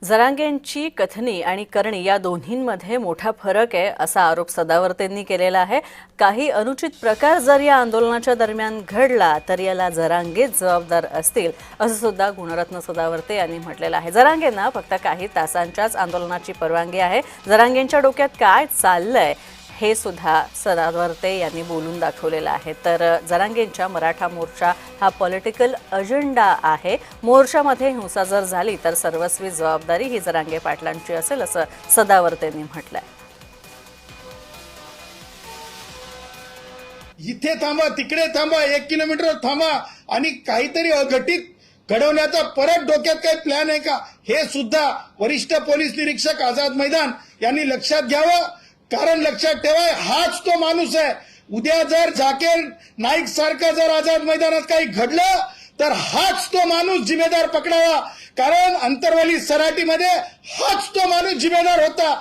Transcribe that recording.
जरांगेंची कथनी आणि करणी या दोन्हींमध्ये मोठा फरक आहे असा आरोप सदावर्तेंनी केलेला आहे। काही अनुचित प्रकार जर या आंदोलनाच्या दरम्यान घडला तर याला जरांगेच जबाबदार असतील असं सुद्धा गुणरत्न सदावर्ते यांनी म्हटलेलं आहे। जरांगेंना फक्त काही तासांच्याच आंदोलनाची परवानगी आहे। जरांगेंच्या डोक्यात काय चाललंय हे सुद्धा सदावर्ते यांनी बोलून दाखवलेलं आहे। तर जरांगेंच्या मराठा मोर्चा हा पॉलिटिकल अजेंडा आहे। मोर्चामध्ये हिंसा जर झाली तर सर्वस्वी जबाबदारी ही जरांगे पाटलांची असेल असं सदावर्तेंनी म्हटलंय। इथे थांबा, तिकडे थांबा, 1 किलोमीटर थांबा आणि काहीतरी अघटित घडवण्याचा परत डोक्यात काही प्लॅन आहे का, हे सुद्धा वरिष्ठ पोलीस निरीक्षक आझाद मैदान यांनी लक्षात घ्यावं। कारण लक्षात ठेवा, हाच तो माणूस आहे। उद्या जर झाकीर नाईक सारखं जर आझाद मैदानात काही घडलं तर हाच तो माणूस जिम्मेदार पकडावा। कारण अंतरवली सराटीमध्ये हाच तो माणूस जिम्मेदार होता।